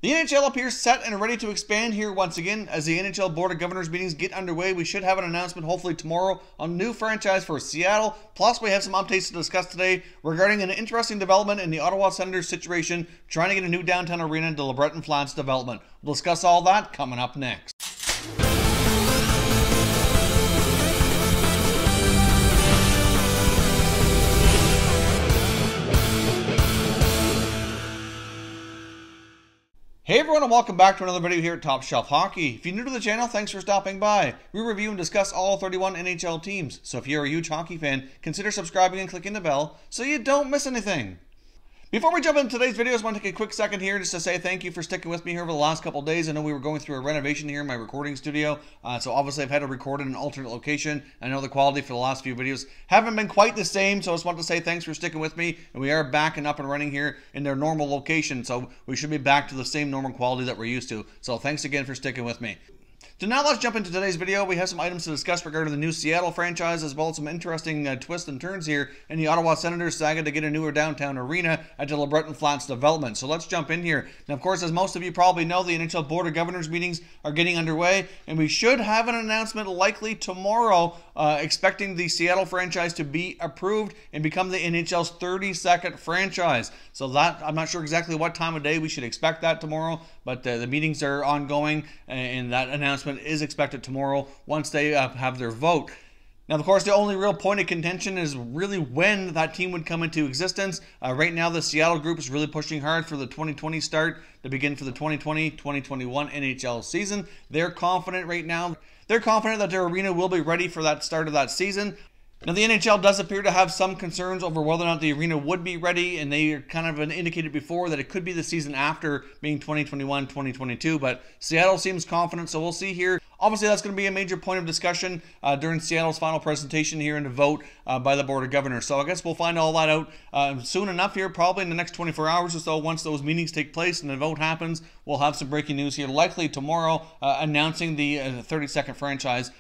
The NHL appears set and ready to expand here once again. As the NHL Board of Governors meetings get underway, we should have an announcement hopefully tomorrow on a new franchise for Seattle. Plus, we have some updates to discuss today regarding an interesting development in the Ottawa Senators situation, trying to get a new downtown arena into Lebreton Flats development. We'll discuss all that coming up next. Hey everyone, and welcome back to another video here at Top Shelf Hockey. If you're new to the channel, thanks for stopping by. We review and discuss all 31 NHL teams, so if you're a huge hockey fan, consider subscribing and clicking the bell so you don't miss anything. Before we jump into today's video, I just want to take a quick second here just to say thank you for sticking with me here over the last couple of days. I know we were going through a renovation here in my recording studio, so obviously I've had to record in an alternate location. I know the quality for the last few videos haven't been quite the same, so I just want to say thanks for sticking with me. And we are back and up and running here in their normal location, so we should be back to the same normal quality that we're used to. So thanks again for sticking with me. So now let's jump into today's video. We have some items to discuss regarding the new Seattle franchise, as well as some interesting twists and turns here in the Ottawa Senators saga to get a newer downtown arena at the Lebreton Flats development. So let's jump in here. Now, of course, as most of you probably know, the NHL Board of Governors meetings are getting underway, and we should have an announcement likely tomorrow, expecting the Seattle franchise to be approved and become the NHL's 32nd franchise. So that, I'm not sure exactly what time of day we should expect that tomorrow, but the meetings are ongoing, and that announcement is expected tomorrow once they have their vote. Now, of course, the only real point of contention is really when that team would come into existence. Right now, the Seattle group is really pushing hard for the 2020 start to begin for the 2020-2021 NHL season. They're confident right now. They're confident that their arena will be ready for that start of that season. Now, the NHL does appear to have some concerns over whether or not the arena would be ready, and they kind of indicated before that it could be the season after, being 2021-2022, but Seattle seems confident, so we'll see here. Obviously, that's going to be a major point of discussion during Seattle's final presentation here and a vote by the Board of Governors. So I guess we'll find all that out soon enough here, probably in the next 24 hours or so. Once those meetings take place and the vote happens, we'll have some breaking news here, likely tomorrow, announcing the 32nd franchise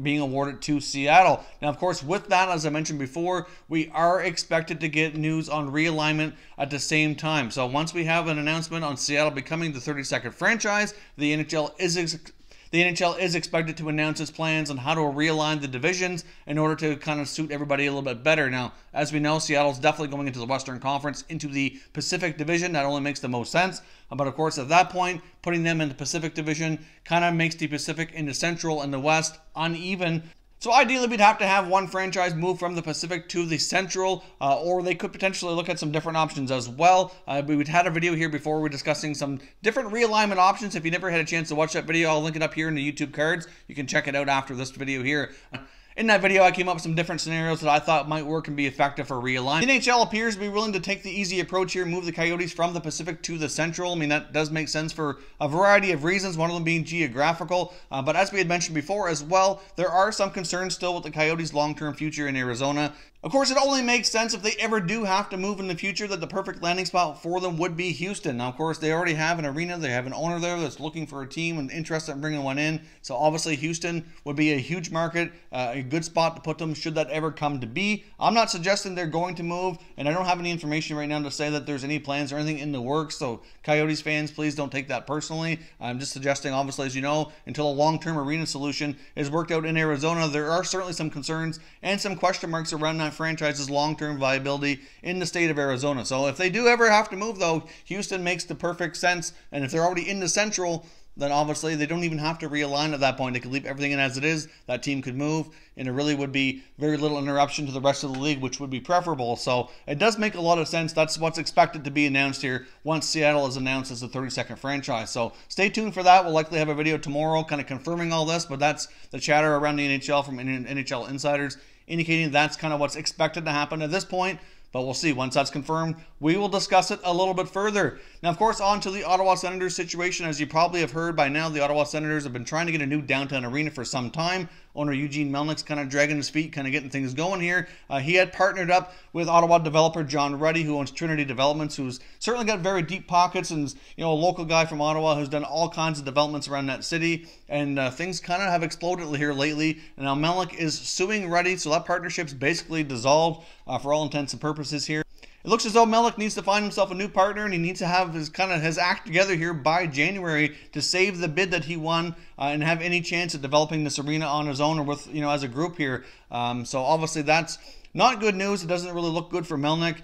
being awarded to Seattle. Now, of course, with that, as I mentioned before, we are expected to get news on realignment at the same time. So once we have an announcement on Seattle becoming the 32nd franchise, the NHL is expected to announce its plans on how to realign the divisions in order to kind of suit everybody a little bit better. Now, as we know, Seattle's definitely going into the Western Conference, into the Pacific Division. That only makes the most sense. But of course, at that point, putting them in the Pacific Division kind of makes the Pacific into Central and the West uneven. So ideally, we'd have to have one franchise move from the Pacific to the Central, or they could potentially look at some different options as well. We'd had a video here before we're discussing some different realignment options. If you never had a chance to watch that video, I'll link it up here in the YouTube cards. You can check it out after this video here. In that video, I came up with some different scenarios that I thought might work and be effective for realignment. The NHL appears to be willing to take the easy approach here, move the Coyotes from the Pacific to the Central. I mean, that does make sense for a variety of reasons, one of them being geographical. But as we had mentioned before as well, there are some concerns still with the Coyotes' long-term future in Arizona. Of course, it only makes sense if they ever do have to move in the future that the perfect landing spot for them would be Houston. Now, of course, they already have an arena. They have an owner there that's looking for a team and interested in bringing one in. So obviously, Houston would be a huge market, a good spot to put them should that ever come to be. I'm not suggesting they're going to move, and I don't have any information right now to say that there's any plans or anything in the works. So Coyotes fans, please don't take that personally. I'm just suggesting, obviously, as you know, until a long-term arena solution is worked out in Arizona, there are certainly some concerns and some question marks around that franchise's long-term viability in the state of Arizona. So if they do ever have to move, though, Houston makes the perfect sense. And if they're already in the Central, then obviously they don't even have to realign at that point. They could leave everything in as it is. That team could move, and it really would be very little interruption to the rest of the league, which would be preferable. So it does make a lot of sense. That's what's expected to be announced here once Seattle is announced as the 32nd franchise. So stay tuned for that. We'll likely have a video tomorrow kind of confirming all this, but that's the chatter around the NHL from NHL insiders, indicating that's kind of what's expected to happen at this point. But we'll see. Once that's confirmed, we will discuss it a little bit further. Now, of course, on to the Ottawa Senators situation. As you probably have heard by now, the Ottawa Senators have been trying to get a new downtown arena for some time. Owner Eugene Melnick's kind of dragging his feet, kind of getting things going here. He had partnered up with Ottawa developer John Ruddy, who owns Trinity Developments, who's certainly got very deep pockets and, you know, a local guy from Ottawa who's done all kinds of developments around that city. And things kind of have exploded here lately. And now Melnick is suing Ruddy, so that partnership's basically dissolved for all intents and purposes here. It it looks as though Melnyk needs to find himself a new partner, and he needs to have his act together here by January to save the bid that he won and have any chance of developing this arena on his own or with, as a group here. So obviously that's not good news. It doesn't really look good for Melnyk.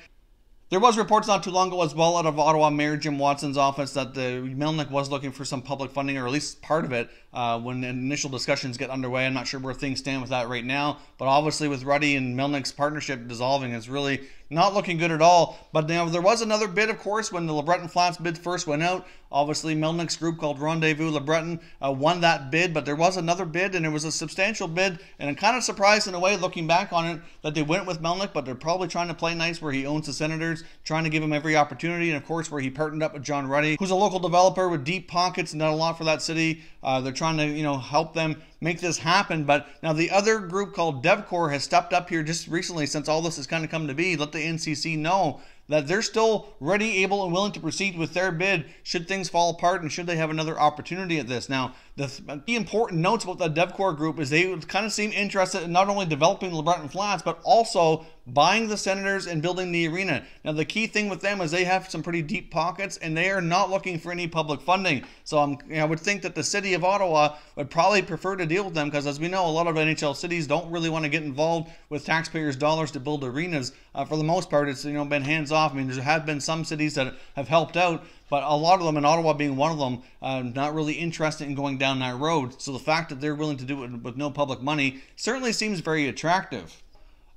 There was reports not too long ago as well out of Ottawa Mayor Jim Watson's office that the Melnyk was looking for some public funding, or at least part of it, when initial discussions get underway. I'm not sure where things stand with that right now, but obviously with Ruddy and Melnyk's partnership dissolving, it's really not looking good at all. But now there was another bid, of course, when the Lebreton Flats bid first went out. Obviously, Melnyk's group called Rendezvous Lebreton won that bid, but there was another bid, and it was a substantial bid, and I'm kind of surprised in a way, looking back on it, that they went with Melnyk, but they're probably trying to play nice where he owns the Senators, trying to give him every opportunity, and of course where he partnered up with John Ruddy, who's a local developer with deep pockets and done a lot for that city. They're trying to, help them make this happen. But now the other group called DevCorp has stepped up here just recently, since all this has kind of come to be, let the NCC know that they're still ready, able, and willing to proceed with their bid should things fall apart and should they have another opportunity at this. Now, the important notes about the DevCorp group is they kind of seem interested in not only developing the Lebreton Flats, but also buying the Senators and building the arena. Now, the key thing with them is they have some pretty deep pockets, and they are not looking for any public funding. So I would think that the city of Ottawa would probably prefer to deal with them, because as we know, a lot of NHL cities don't really want to get involved with taxpayers' dollars to build arenas. For the most part, it's been hands off. I mean, there have been some cities that have helped out, but a lot of them, and Ottawa being one of them, not really interested in going down that road. So the fact that they're willing to do it with no public money certainly seems very attractive.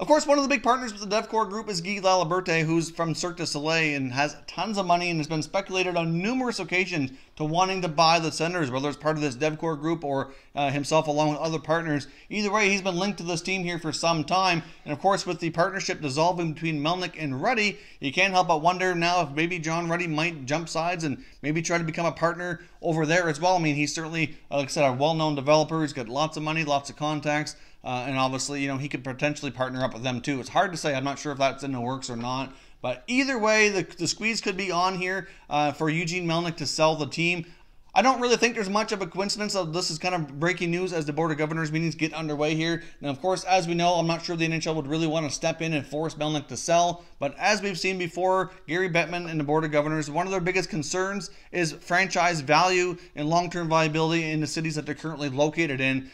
Of course, one of the big partners with the DevCorp group is Guy Laliberté, who's from Cirque du Soleil and has tons of money and has been speculated on numerous occasions to wanting to buy the Senators, whether it's part of this DevCorp group or himself along with other partners. Either way, he's been linked to this team here for some time. And of course, with the partnership dissolving between Melnyk and Ruddy, you can't help but wonder now if maybe John Ruddy might jump sides and maybe try to become a partner over there as well. I mean, he's certainly, like I said, a well-known developer. He's got lots of money, lots of contacts. And obviously, he could potentially partner up with them too. It's hard to say. I'm not sure if that's in the works or not. But either way, the squeeze could be on here for Eugene Melnyk to sell the team. I don't really think there's much of a coincidence that this is kind of breaking news as the Board of Governors meetings get underway here. Now, of course, as we know, I'm not sure the NHL would really want to step in and force Melnyk to sell. But as we've seen before, Gary Bettman and the Board of Governors, one of their biggest concerns is franchise value and long-term viability in the cities that they're currently located in.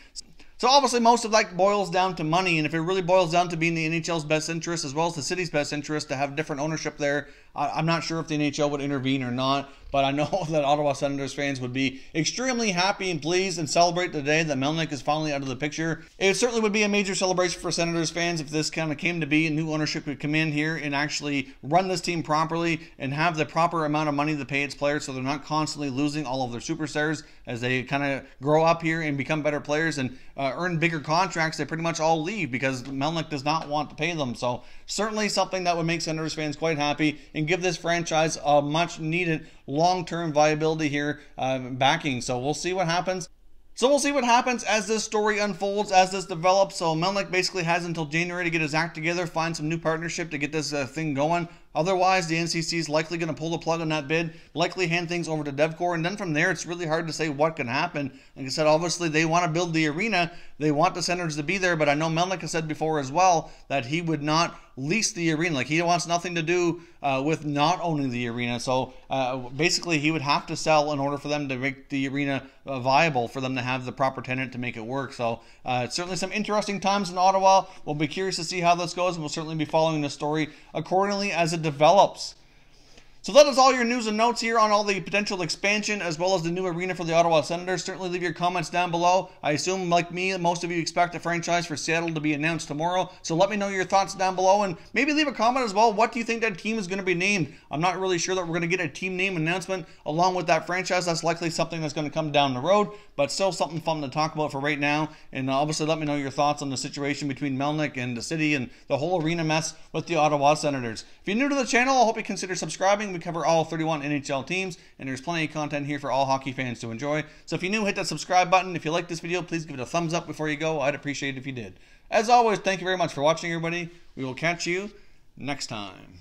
So obviously most of that boils down to money, and if it really boils down to being the NHL's best interest as well as the city's best interest to have different ownership there, I'm not sure if the NHL would intervene or not, but I know that Ottawa Senators fans would be extremely happy and pleased and celebrate the day that Melnyk is finally out of the picture. It certainly would be a major celebration for Senators fans if this kind of came to be and new ownership could come in here and actually run this team properly and have the proper amount of money to pay its players so they're not constantly losing all of their superstars as they kind of grow up here and become better players and earn bigger contracts. They pretty much all leave because Melnyk does not want to pay them. So certainly something that would make Senators fans quite happy and give this franchise a much needed long-term viability here, backing. So we'll see what happens. As this story unfolds, as this develops. So Melnyk basically has until January to get his act together, find some new partnership to get this thing going. Otherwise, the NCC is likely going to pull the plug on that bid, likely hand things over to DevCorp, and then from there, it's really hard to say what can happen. Like I said, obviously, they want to build the arena. They want the Senators to be there, but I know Melnyk has said before as well that he would not lease the arena. Like, he wants nothing to do with not owning the arena. So, basically, he would have to sell in order for them to make the arena viable, for them to have the proper tenant to make it work. So, it's certainly some interesting times in Ottawa. We'll be curious to see how this goes, and we'll certainly be following the story accordingly as it develops. So that is all your news and notes here on all the potential expansion as well as the new arena for the Ottawa Senators. Certainly leave your comments down below. I assume, like me, most of you expect a franchise for Seattle to be announced tomorrow. So let me know your thoughts down below and maybe leave a comment as well. What do you think that team is going to be named? I'm not really sure that we're going to get a team name announcement along with that franchise. That's likely something that's going to come down the road, but still something fun to talk about for right now. And obviously let me know your thoughts on the situation between Melnyk and the city and the whole arena mess with the Ottawa Senators. If you're new to the channel, I hope you consider subscribing. We cover all 31 NHL teams, and there's plenty of content here for all hockey fans to enjoy. So if you're new, hit that subscribe button. If you like this video, please give it a thumbs up before you go. I'd appreciate it if you did. As always, thank you very much for watching, everybody. We will catch you next time.